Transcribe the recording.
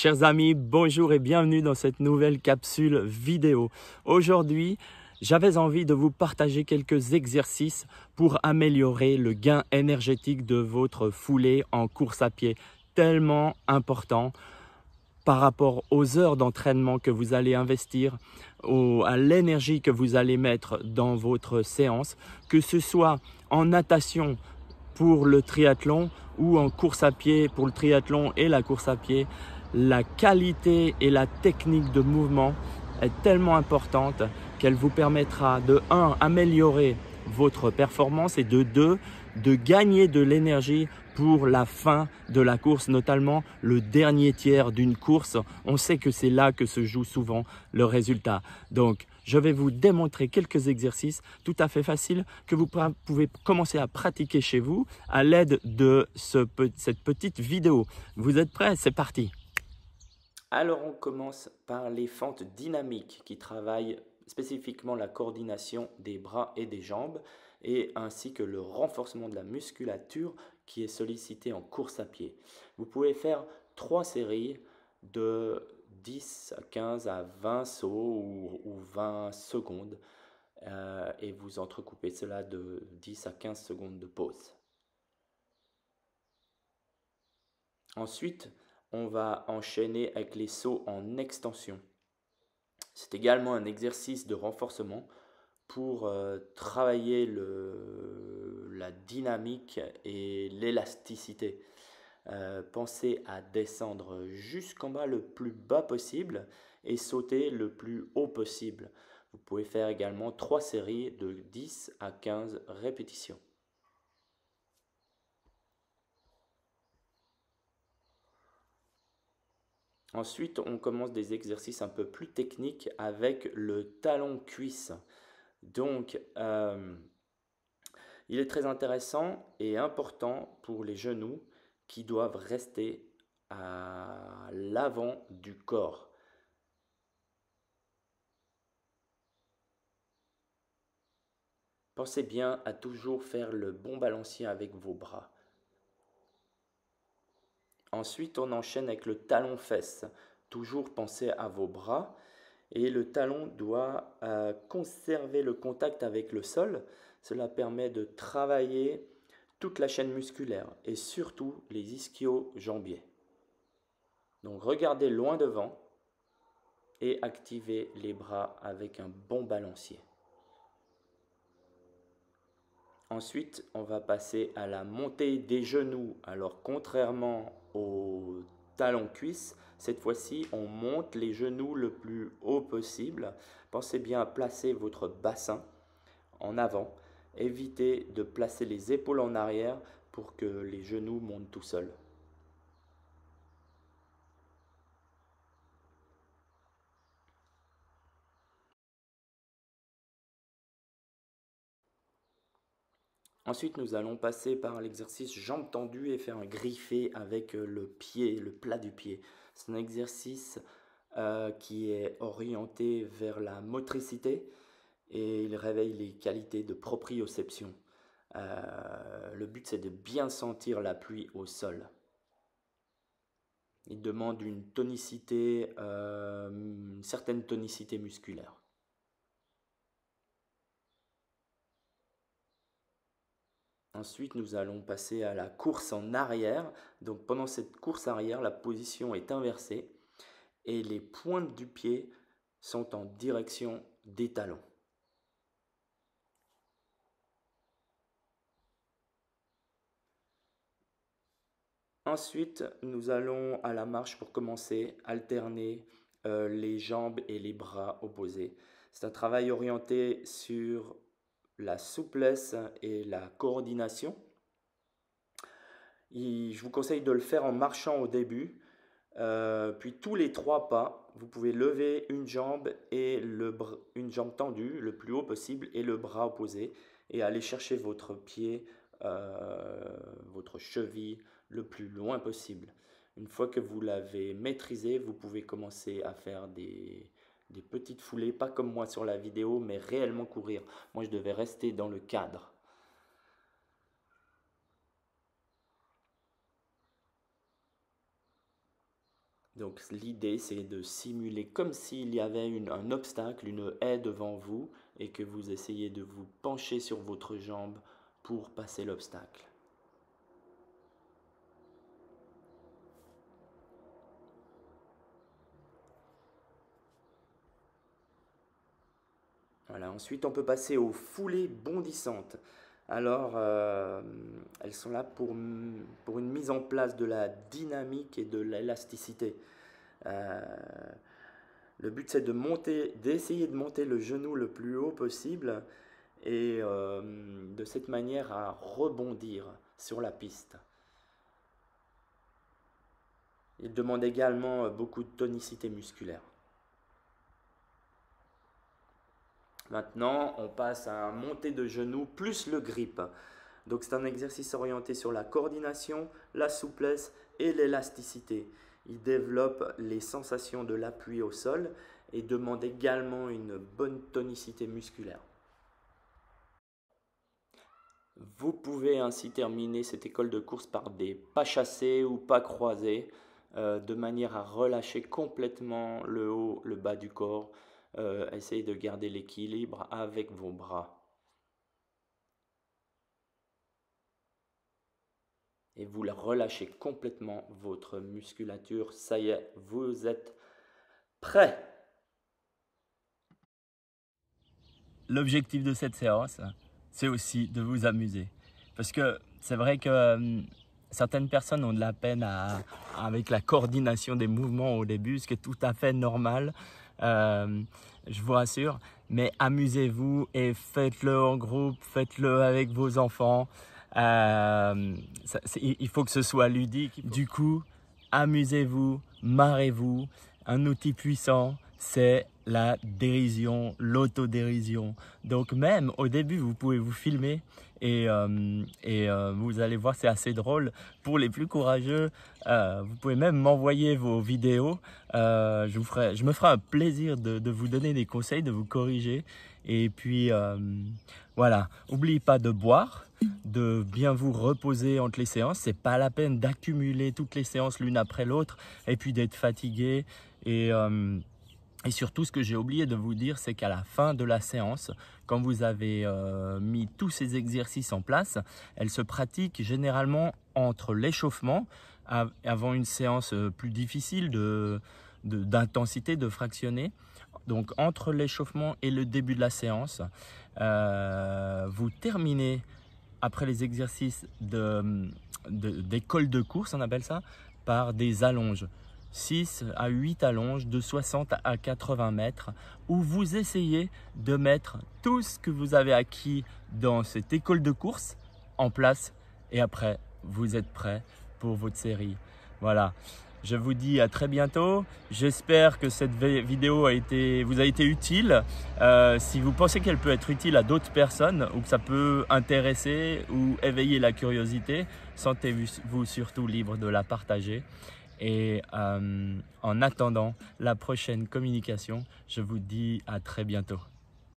Chers amis, bonjour et bienvenue dans cette nouvelle capsule vidéo. Aujourd'hui, j'avais envie de vous partager quelques exercices pour améliorer le gain énergétique de votre foulée en course à pied, tellement important par rapport aux heures d'entraînement que vous allez investir, à l'énergie que vous allez mettre dans votre séance, que ce soit en natation pour le triathlon ou en course à pied pour le triathlon et la course à pied. La qualité et la technique de mouvement est tellement importante qu'elle vous permettra de 1, améliorer votre performance et de 2, de gagner de l'énergie pour la fin de la course, notamment le dernier tiers d'une course. On sait que c'est là que se joue souvent le résultat. Donc, je vais vous démontrer quelques exercices tout à fait faciles que vous pouvez commencer à pratiquer chez vous à l'aide de cette petite vidéo. Vous êtes prêts? C'est parti! Alors on commence par les fentes dynamiques qui travaillent spécifiquement la coordination des bras et des jambes et ainsi que le renforcement de la musculature qui est sollicité en course à pied. Vous pouvez faire 3 séries de 10 à 15 à 20 sauts ou 20 secondes et vous entrecoupez cela de 10 à 15 secondes de pause. Ensuite, on va enchaîner avec les sauts en extension. C'est également un exercice de renforcement pour travailler la dynamique et l'élasticité. Pensez à descendre jusqu'en bas le plus bas possible et sauter le plus haut possible. Vous pouvez faire également 3 séries de 10 à 15 répétitions. Ensuite, on commence des exercices un peu plus techniques avec le talon-cuisse. Donc, il est très intéressant et important pour les genoux qui doivent rester à l'avant du corps. Pensez bien à toujours faire le bon balancier avec vos bras. Ensuite, on enchaîne avec le talon-fesse. Toujours pensez à vos bras et le talon doit conserver le contact avec le sol. Cela permet de travailler toute la chaîne musculaire et surtout les ischio-jambiers. Donc regardez loin devant et activez les bras avec un bon balancier. Ensuite, on va passer à la montée des genoux. Alors, contrairement au talon-cuisse, cette fois-ci, on monte les genoux le plus haut possible. Pensez bien à placer votre bassin en avant. Évitez de placer les épaules en arrière pour que les genoux montent tout seuls. Ensuite, nous allons passer par l'exercice jambes tendues et faire un griffé avec le pied, le plat du pied. C'est un exercice qui est orienté vers la motricité et il réveille les qualités de proprioception. Le but, c'est de bien sentir l'appui au sol. Il demande une tonicité, une certaine tonicité musculaire. Ensuite, nous allons passer à la course en arrière. Donc pendant cette course arrière, la position est inversée et les pointes du pied sont en direction des talons. Ensuite, nous allons à la marche pour commencer, alterner les jambes et les bras opposés. C'est un travail orienté sur la souplesse et la coordination. Je vous conseille de le faire en marchant au début, puis tous les 3 pas, vous pouvez lever une jambe et une jambe tendue le plus haut possible et le bras opposé et aller chercher votre pied, votre cheville le plus loin possible. Une fois que vous l'avez maîtrisé, vous pouvez commencer à faire des petites foulées, pas comme moi sur la vidéo, mais réellement courir. Moi, je devais rester dans le cadre. Donc l'idée, c'est de simuler comme s'il y avait un obstacle, une haie devant vous, et que vous essayez de vous pencher sur votre jambe pour passer l'obstacle. Voilà, ensuite, on peut passer aux foulées bondissantes. Alors, elles sont là pour une mise en place de la dynamique et de l'élasticité. Le but, c'est d'essayer de monter le genou le plus haut possible et de cette manière à rebondir sur la piste. Il demande également beaucoup de tonicité musculaire. Maintenant, on passe à un monté de genoux plus le grip. Donc c'est un exercice orienté sur la coordination, la souplesse et l'élasticité. Il développe les sensations de l'appui au sol et demande également une bonne tonicité musculaire. Vous pouvez ainsi terminer cette école de course par des pas chassés ou pas croisés, de manière à relâcher complètement le haut, le bas du corps. Essayez de garder l'équilibre avec vos bras. Et vous relâchez complètement votre musculature. Ça y est, vous êtes prêt. L'objectif de cette séance, c'est aussi de vous amuser. Parce que c'est vrai que certaines personnes ont de la peine avec la coordination des mouvements au début, ce qui est tout à fait normal. Je vous rassure, mais amusez-vous et faites-le en groupe, faites-le avec vos enfants. Il faut que ce soit ludique. Du coup, amusez-vous, marrez-vous. Un outil puissant, c'est la dérision, l'autodérision. Donc même au début, vous pouvez vous filmer et vous allez voir, c'est assez drôle. Pour les plus courageux, vous pouvez même m'envoyer vos vidéos. Je me ferai un plaisir de vous donner des conseils, de vous corriger. Et puis voilà, n'oubliez pas de boire, de bien vous reposer entre les séances. C'est pas la peine d'accumuler toutes les séances l'une après l'autre et puis d'être fatigué. Et surtout, ce que j'ai oublié de vous dire, c'est qu'à la fin de la séance, quand vous avez mis tous ces exercices en place, elle se pratique généralement entre l'échauffement, avant une séance plus difficile d'intensité, de fractionner. Donc entre l'échauffement et le début de la séance, vous terminez après les exercices d'école de course, on appelle ça, par des allonges. 6 à 8 allonges de 60 à 80 mètres où vous essayez de mettre tout ce que vous avez acquis dans cette école de course en place et après vous êtes prêt pour votre série. Voilà, je vous dis à très bientôt. J'espère que cette vidéo vous a été utile. Si vous pensez qu'elle peut être utile à d'autres personnes ou que ça peut intéresser ou éveiller la curiosité, sentez-vous surtout libre de la partager. Et en attendant la prochaine communication, je vous dis à très bientôt.